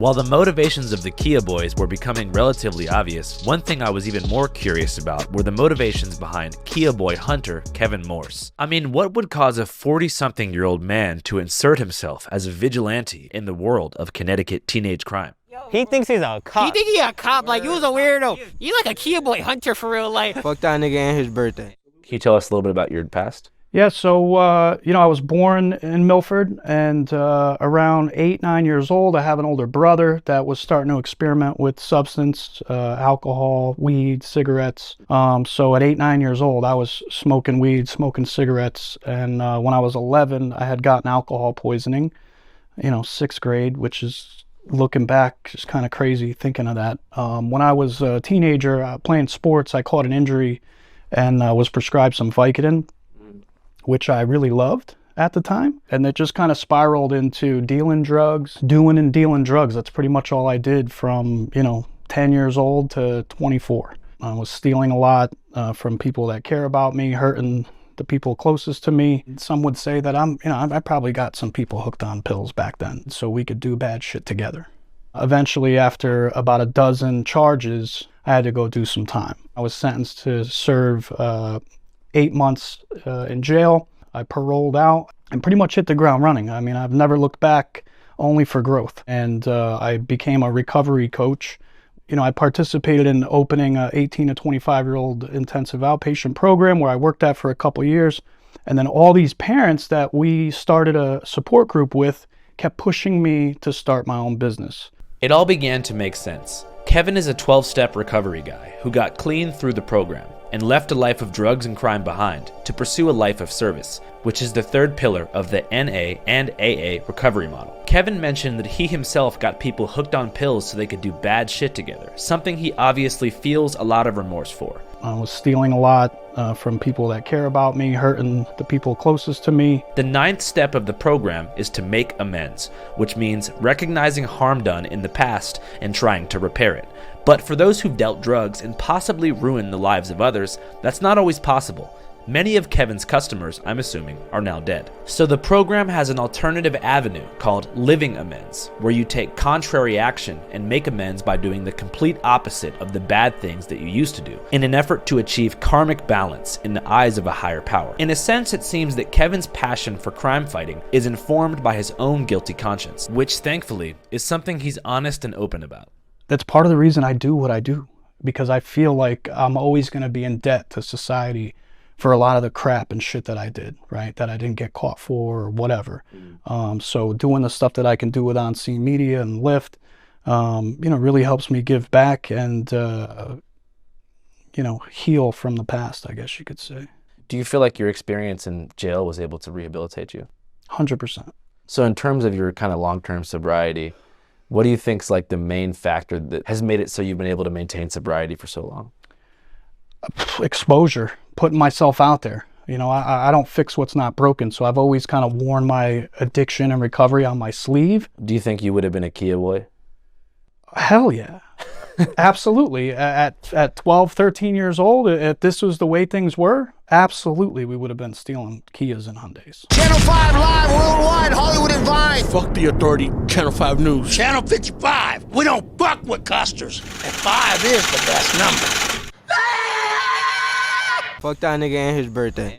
While the motivations of the Kia boys were becoming relatively obvious, one thing I was even more curious about were the motivations behind Kia boy hunter Kevin Morse. I mean, what would cause a 40-something-year-old man to insert himself as a vigilante in the world of Connecticut teenage crime? He thinks he's a cop. He think he a cop, like you was a weirdo. You like a Kia boy hunter for real life. Fuck that nigga and his birthday. Can you tell us a little bit about your past? Yeah, so, I was born in Milford, and around 8-9 years old, I have an older brother that was starting to experiment with substance, alcohol, weed, cigarettes. So at 8-9 years old, I was smoking weed, smoking cigarettes, and when I was 11, I had gotten alcohol poisoning, 6th grade, which is, looking back, just kind of crazy thinking of that. When I was a teenager, playing sports, I caught an injury and was prescribed some Vicodin, which I really loved at the time. And it just kind of spiraled into dealing drugs, doing and dealing drugs. That's pretty much all I did from, 10 years old to 24. I was stealing a lot from people that care about me, hurting the people closest to me. Some would say that I probably got some people hooked on pills back then, so we could do bad shit together. Eventually, after about a dozen charges, I had to go do some time. I was sentenced to serve 8 months in jail. I paroled out and pretty much hit the ground running. I mean, I've never looked back, only for growth. And I became a recovery coach. I participated in opening a 18 to 25-year-old intensive outpatient program where I worked at for a couple years. And then all these parents that we started a support group with kept pushing me to start my own business. It all began to make sense. Kevin is a 12-step recovery guy who got clean through the program and left a life of drugs and crime behind to pursue a life of service, which is the third pillar of the NA and AA recovery model. Kevin mentioned that he himself got people hooked on pills so they could do bad shit together, something he obviously feels a lot of remorse for. I was stealing a lot from people that care about me, hurting the people closest to me. The 9th step of the program is to make amends, which means recognizing harm done in the past and trying to repair it. But for those who've dealt drugs and possibly ruined the lives of others, that's not always possible. Many of Kevin's customers, I'm assuming, are now dead. So the program has an alternative avenue called living amends, where you take contrary action and make amends by doing the complete opposite of the bad things that you used to do, in an effort to achieve karmic balance in the eyes of a higher power. In a sense, it seems that Kevin's passion for crime fighting is informed by his own guilty conscience, which thankfully is something he's honest and open about. That's part of the reason I do what I do, because I feel like I'm always going to be in debt to society for a lot of the crap and shit that I did, right? That I didn't get caught for or whatever. So doing the stuff that I can do with On Scene Media and Lyft, really helps me give back and, heal from the past, I guess you could say. Do you feel like your experience in jail was able to rehabilitate you? 100%. So in terms of your kind of long-term sobriety, what do you think's like the main factor that has made it so you've been able to maintain sobriety for so long? Exposure, putting myself out there. I don't fix what's not broken, so I've always kind of worn my addiction and recovery on my sleeve. Do you think you would have been a Kia boy? Hell yeah. Absolutely. At 12, 13 years old, if this was the way things were, absolutely we would have been stealing Kias and Hyundais. Channel 5 live worldwide, Hollywood and Vine. Fuck the authority, Channel 5 News. Channel 55. We don't fuck with custers. And 5 is the best number. Fuck that nigga and his birthday.